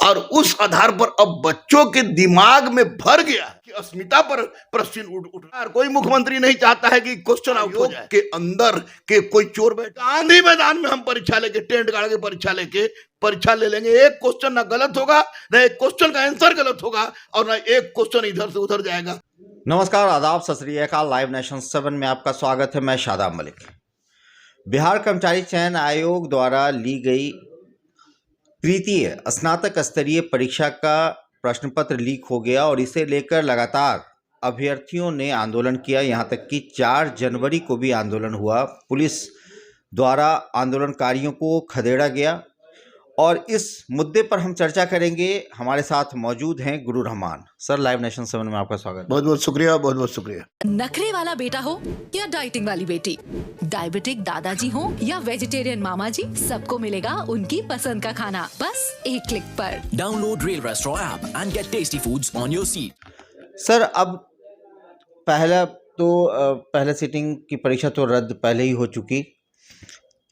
और उस आधार पर अब बच्चों के दिमाग में भर गया कि अस्मिता पर प्रश्न उठ रहा है। कोई मुख्यमंत्री नहीं चाहता है कि क्वेश्चन आउट हो जाए के अंदर के कोई चोर बैठा गांधी मैदान में हम परीक्षा लेके टेंट गाड़ के परीक्षा ले लेंगे। एक क्वेश्चन ना गलत होगा, ना एक क्वेश्चन का आंसर गलत होगा, और ना एक क्वेश्चन इधर से उधर जाएगा। नमस्कार, आदाब, सत श्री अकाल। लाइव नेशन 7 में आपका स्वागत है। मैं शादाब मलिक। बिहार कर्मचारी चयन आयोग द्वारा ली गई तृतीय स्नातक स्तरीय परीक्षा का प्रश्न पत्र लीक हो गया और इसे लेकर लगातार अभ्यर्थियों ने आंदोलन किया। यहां तक कि 4 जनवरी को भी आंदोलन हुआ। पुलिस द्वारा आंदोलनकारियों को खदेड़ा गया और इस मुद्दे पर हम चर्चा करेंगे। हमारे साथ मौजूद हैं गुरु रहमान सर। लाइव नेशन 7 में आपका स्वागत। बहुत बहुत शुक्रिया, बहुत बहुत शुक्रिया। नखरे वाला बेटा हो या डाइटिंग वाली बेटी, डायबिटिक दादाजी हो या वेजिटेरियन मामा जी, सबको मिलेगा उनकी पसंद का खाना बस एक क्लिक पर। Download rail restaurant app and get tasty foods on your seat. Sir, अब पहले सीटिंग की परीक्षा तो रद्द पहले ही हो चुकी।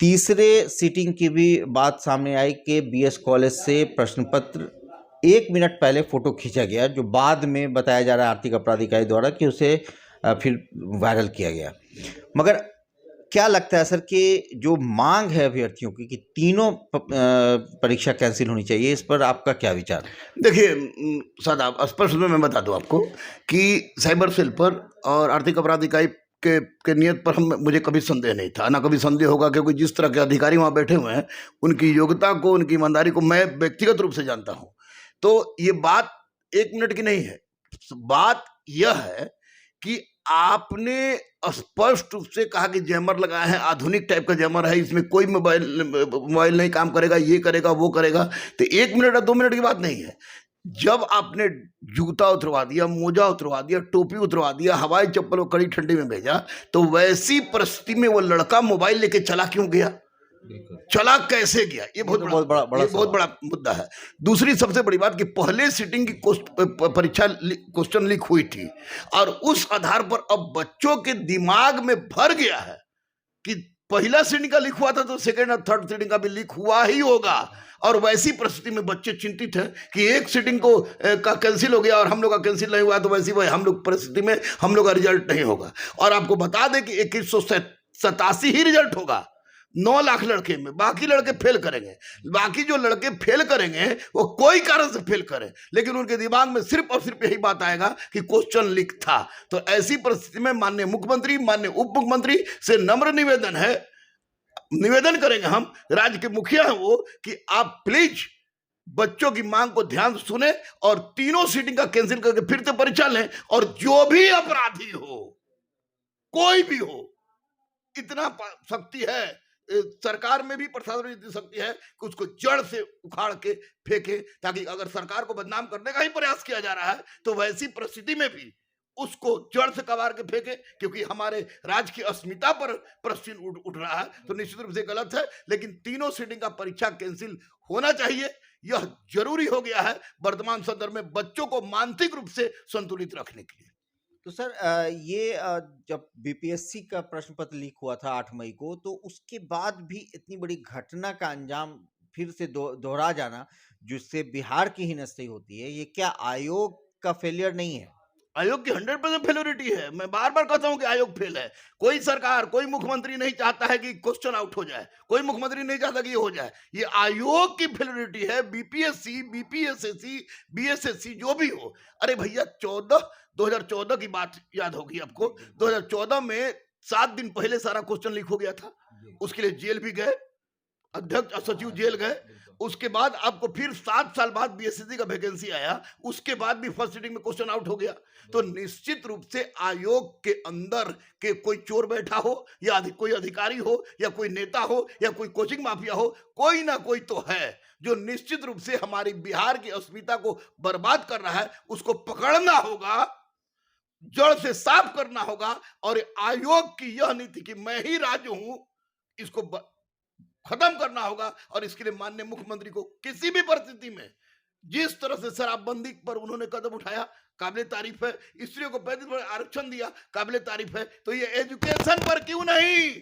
तीसरे सीटिंग की भी बात सामने आई कि बीएस कॉलेज से प्रश्न पत्र 1 मिनट पहले फ़ोटो खींचा गया, जो बाद में बताया जा रहा है आर्थिक अपराध इकाई द्वारा कि उसे फिर वायरल किया गया। मगर क्या लगता है सर कि जो मांग है अभ्यर्थियों की कि तीनों परीक्षा कैंसिल होनी चाहिए, इस पर आपका क्या विचार? देखिए साहब, स्पष्ट में मैं बता दूं आपको कि साइबर सेल पर और आर्थिक अपराध इकाई के नियत पर मुझे कभी संदेह नहीं था, ना कभी संदेह होगा, क्योंकि जिस तरह के अधिकारी वहाँ बैठे हुए हैं उनकी योग्यता को, उनकी ईमानदारी को मैं व्यक्तिगत रूप से जानता हूँ। तो ये बात 1 मिनट की नहीं है। बात यह है कि आपने स्पष्ट रूप से कहा कि जैमर लगाया है, आधुनिक टाइप का जैमर है, इसमें कोई मोबाइल नहीं काम करेगा, ये करेगा वो करेगा। तो 1 मिनट या 2 मिनट की बात नहीं है। जब आपने जूता उतरवा दिया, मोजा उतरवा दिया, टोपी उतरवा दिया, हवाई चप्पल को कड़ी ठंडी में भेजा, तो वैसी परिस्थिति में वो लड़का मोबाइल लेके चला क्यों गया, चला कैसे गया? ये बहुत बड़ा मुद्दा है। दूसरी सबसे बड़ी बात कि पहले सीटिंग की परीक्षा क्वेश्चन लीक हुई थी और उस आधार पर अब बच्चों के दिमाग में भर गया है कि पहला सीटिंग का लीक हुआ था तो सेकेंड और थर्ड सीटिंग का भी लीक हुआ ही होगा। और वैसी परिस्थिति में बच्चे चिंतित हैं कि एक सीटिंग का कैंसिल हो गया और हम लोग का कैंसिल नहीं हुआ, तो वैसी वही हम लोग परिस्थिति में हम लोग का रिजल्ट नहीं होगा। और आपको बता दें कि 2187 ही रिजल्ट होगा 9 लाख लड़के में। बाकी लड़के फेल करेंगे। बाकी जो लड़के फेल करेंगे वो कोई कारण से फेल करें, लेकिन उनके दिमाग में सिर्फ और सिर्फ यही बात आएगा कि क्वेश्चन लीक था। तो ऐसी परिस्थिति में माननीय मुख्यमंत्री, माननीय उप मुख्यमंत्री से नम्र निवेदन करेंगे हम, राज्य के मुखिया हैं वो, कि आप प्लीज बच्चों की मांग को ध्यान से सुने और तीनों सीटिंग का कैंसिल करके फिर से परीक्षा लें। और जो भी अपराधी हो, कोई भी हो, इतना शक्ति है सरकार में भी, प्रशासन में इतनी शक्ति है कि उसको जड़ से उखाड़ के फेंके, ताकि अगर सरकार को बदनाम करने का ही प्रयास किया जा रहा है तो वैसी परिस्थिति में भी उसको जड़ से कबाड़ के फेंके, क्योंकि हमारे राज्य की अस्मिता पर प्रश्न उठ रहा है। तो निश्चित रूप से गलत है, लेकिन तीनों सीटिंग का परीक्षा कैंसिल होना चाहिए। यह जरूरी हो गया है वर्तमान संदर्भ में बच्चों को मानसिक रूप से संतुलित रखने के लिए। तो सर, ये जब बीपीएससी का प्रश्न पत्र लीक हुआ था 8 मई को, तो उसके बाद भी इतनी बड़ी घटना का अंजाम फिर से दोहरा जाना, जिससे बिहार की ही नस्ती होती है, ये क्या आयोग का फेलियर नहीं है? आयोग की 100% फेलोरिटी है। मैं बार बार कहता हूं कि आयोग फेल है। कोई सरकार, कोई मुख्यमंत्री नहीं चाहता है कि क्वेश्चन आउट हो जाए, कोई मुख्यमंत्री नहीं चाहता कि ये हो जाए। ये आयोग की फेलोरिटी है। बीपीएससी, बीपीएसएससी, बीएसएससी जो भी हो, अरे भैया 2014 की बात याद होगी आपको। 2014 में 7 दिन पहले सारा क्वेश्चन लीक हो गया था। उसके लिए जेल भी गए, अध्यक्ष सचिव जेल गए। उसके बाद आपको फिर 7 साल बाद बीएसएससी का वैकेंसी आया, उसके बाद भी फर्स्ट सीटिंग में क्वेश्चन आउट हो गया। तो निश्चित रूप से आयोग के अंदर के कोई चोर बैठा हो, या कोई अधिकारी हो, या कोई नेता हो, या कोई कोचिंग माफिया हो, कोई ना कोई तो है जो निश्चित रूप से हमारी बिहार की अस्मिता को बर्बाद कर रहा है। उसको पकड़ना होगा, जड़ से साफ करना होगा। और आयोग की यह नीति कि मैं ही राजू हूं, इसको खत्म करना होगा। और इसके लिए माननीय मुख्यमंत्री को किसी भी परिस्थिति में, जिस तरह से शराबबंदी पर उन्होंने कदम उठाया, काबिले तारीफ है। स्त्रियों को 35% आरक्षण दिया, काबिले तारीफ है। तो ये एजुकेशन पर क्यों नहीं,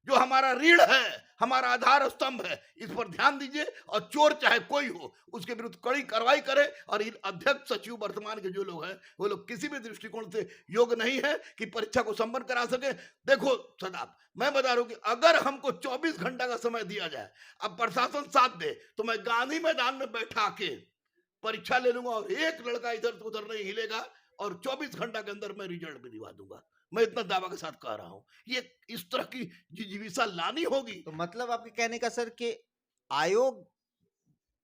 जो हमारा रीढ़ है, हमारा आधार स्तंभ है, इस पर ध्यान दीजिए और चोर चाहे कोई हो उसके विरुद्ध कड़ी कार्रवाई करे। और इन अध्यक्ष सचिव वर्तमान के जो लोग हैं वो लोग किसी भी दृष्टिकोण से योग्य नहीं है कि परीक्षा को संपन्न करा सके। देखो सदाब, मैं बता रहा हूं कि अगर हमको 24 घंटा का समय दिया जाए, अब प्रशासन साथ दे, तो मैं गांधी मैदान में बैठा के परीक्षा ले लूंगा और एक लड़का इधर से उधर नहीं हिलेगा और 24 घंटा के अंदर मैं रिजल्ट भी दिवा दूंगा। मैं इतना दावा के साथ कह रहा हूं। ये इस तरह की जिजीविसा लानी होगी। तो मतलब आपके कहने का सर कि आयोग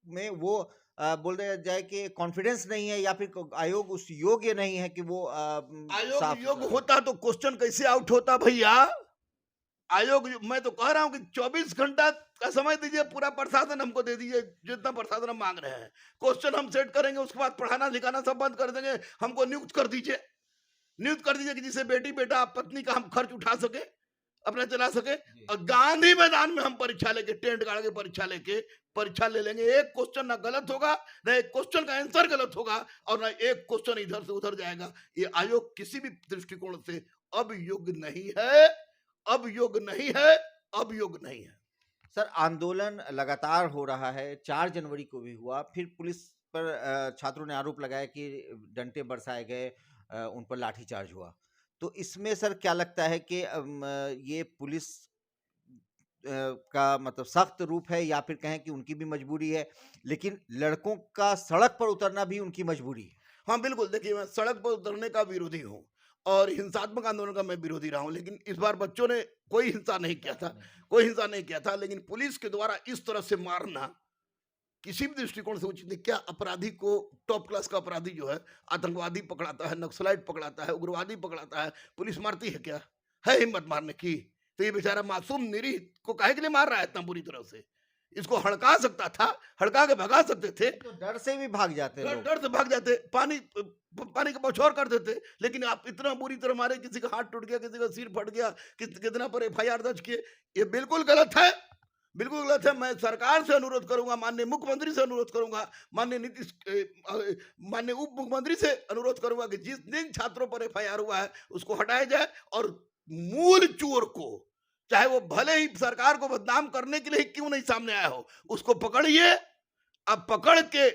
में वो बोल रहे जाए कि कॉन्फिडेंस नहीं है या फिर आयोग उस योग्य नहीं है कि वो आयोग योग्य होता तो क्वेश्चन कैसे आउट होता भैया? आयोग, मैं तो कह रहा हूं कि 24 घंटा का समय दीजिए, पूरा प्रशासन हमको दे दीजिए, जितना प्रशासन हम मांग रहे हैं। क्वेश्चन हम सेट करेंगे, उसके बाद पढ़ाना लिखाना सब बंद कर देंगे। हमको नियुक्त कर दीजिए कि जिससे बेटी बेटा पत्नी का हम खर्च उठा सके, अपना चला सके। और गांधी मैदान में हम परीक्षा लेके, टेंट गाड़ के परीक्षा ले लेंगे। एक क्वेश्चन ना गलत होगा, ना एक क्वेश्चन का आंसर गलत होगा और ना एक क्वेश्चन इधर से उधर जाएगा। ये आयोग किसी भी दृष्टिकोण से अब योग्य नहीं है, अब योग्य नहीं है, अब योग्य नहीं है। सर आंदोलन लगातार हो रहा है, 4 जनवरी को भी हुआ, फिर पुलिस पर छात्रों ने आरोप लगाया कि डंडे बरसाए गए, उन पर लाठीचार्ज हुआ। तो इसमें सर क्या लगता है कि ये पुलिस का मतलब सख्त रूप है या फिर कहें कि उनकी भी मजबूरी है, लेकिन लड़कों का सड़क पर उतरना भी उनकी मजबूरी है? हाँ बिल्कुल, देखिए मैं सड़क पर उतरने का विरोधी हूँ और हिंसात्मक आंदोलन का मैं विरोधी रहा हूँ, लेकिन इस बार बच्चों ने कोई हिंसा नहीं किया था, लेकिन पुलिस के द्वारा इस तरह से मारना किसी भी दृष्टिकोण से उचित नहीं। क्या अपराधी को, टॉप क्लास का अपराधी जो है, आतंकवादी पकड़ाता है, नक्सलाइट पकड़ाता है, उग्रवादी पकड़ाता है, पुलिस मारती है क्या? है हिम्मत मारने की? तो ये बेचारा मासूम निरीह को काहे के लिए मार रहा है इतना बुरी तरह से? इसको हड़का सकता था, हड़का के भगा सकते थे। तो डर से भी भाग जाते हैं लोग। डर से भाग जाते, पानी का बौछार कर देते। लेकिन आप इतना बुरी तरह मारे, किसी का हाथ टूट गया, किसी का सिर फट गया, कितना पर FIR दर्ज किए, ये बिल्कुल गलत है, बिल्कुल गलत है। मैं सरकार से अनुरोध करूंगा, माननीय मुख्यमंत्री से अनुरोध करूंगा, माननीय उप मुख्यमंत्री से अनुरोध करूंगा कि जिस दिन छात्रों पर FIR हुआ है उसको हटाया जाए और मूल चोर को, चाहे वो भले ही सरकार को बदनाम करने के लिए क्यों नहीं सामने आया हो, उसको पकड़िए, अब पकड़ के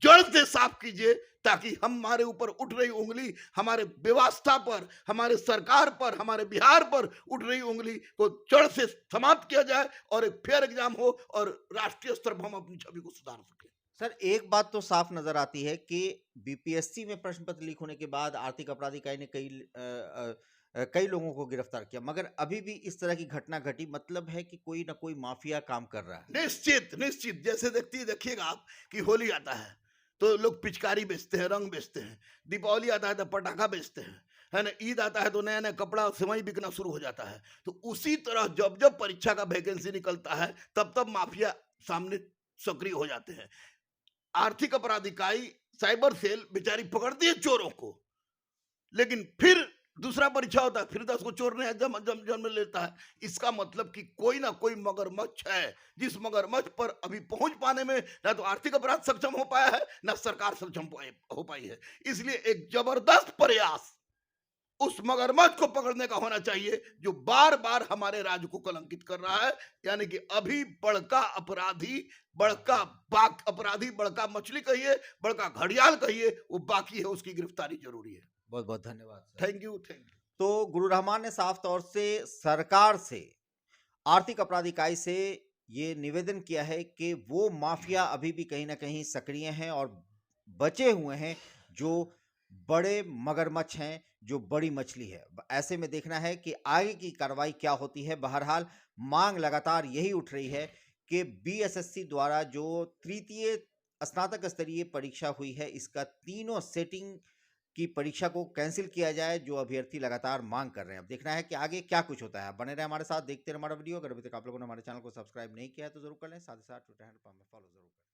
जड़ से साफ कीजिए, ताकि हमारे ऊपर उठ रही उंगली, हमारे व्यवस्था पर, हमारे सरकार पर, हमारे बिहार पर उठ रही उंगली को जड़ से समाप्त किया जाए और एक फेयर एग्जाम हो और राष्ट्रीय स्तर पर हम अपनी छवि को सुधार सकें। सर एक बात तो साफ नजर आती है कि BPSC में प्रश्न पत्र लीक होने के बाद आर्थिक अपराध इकाई ने कई लोगों को गिरफ्तार किया, मगर अभी भी इस तरह की घटना घटी, मतलब है कि कोई ना कोई माफिया काम कर रहा है। निश्चित जैसे देखिएगा आप कि होली आता है तो लोग पिचकारी बेचते हैं, रंग बेचते हैं, दीपावली आता है तो पटाखा बेचते हैं, है ना, ईद आता है तो नया नया कपड़ा और सेवई बिकना शुरू हो जाता है। तो उसी तरह जब परीक्षा का वैकेंसी निकलता है तब माफिया सामने सक्रिय हो जाते हैं। आर्थिक अपराध इकाई, साइबर सेल बेचारी पकड़ती है चोरों को, लेकिन फिर दूसरा परीक्षा होता है, फिर 10 को चोर ने जन्म लेता है। इसका मतलब कि कोई ना कोई मगरमच्छ है, जिस मगरमच्छ पर अभी पहुंच पाने में ना तो आर्थिक अपराध सक्षम हो पाया है, ना सरकार सक्षम हो पाई है। इसलिए एक जबरदस्त प्रयास उस मगरमच्छ को पकड़ने का होना चाहिए जो बार बार हमारे राज्य को कलंकित कर रहा है। यानी कि अभी बड़का अपराधी, बड़का मछली कहिए, बड़का घड़ियाल कहिए, वो बाकी है, उसकी गिरफ्तारी जरूरी है। बहुत बहुत धन्यवाद। Thank you. तो गुरु रहमान ने साफ तौर से सरकार से, आर्थिक अपराध इकाई से ये निवेदन किया है कि वो माफिया अभी भी कहीं ना कहीं सक्रिय हैं और बचे हुए हैं जो बड़े मगरमच्छ हैं, जो बड़ी मछली है। ऐसे में देखना है कि आगे की कार्रवाई क्या होती है। बहरहाल मांग लगातार यही उठ रही है कि BSSC द्वारा जो तृतीय स्नातक स्तरीय परीक्षा हुई है, इसका तीनों सेटिंग की परीक्षा को कैंसिल किया जाए, जो अभ्यर्थी लगातार मांग कर रहे हैं। अब देखना है कि आगे क्या कुछ होता है। बने रहे हमारे साथ, देखते रहे हमारा वीडियो। अगर अभी तक आप लोगों ने हमारे चैनल को सब्सक्राइब नहीं किया है तो जरूर कर लें, साथ ही साथ ट्विटर हैंडल पर हमें फॉलो जरूर करें।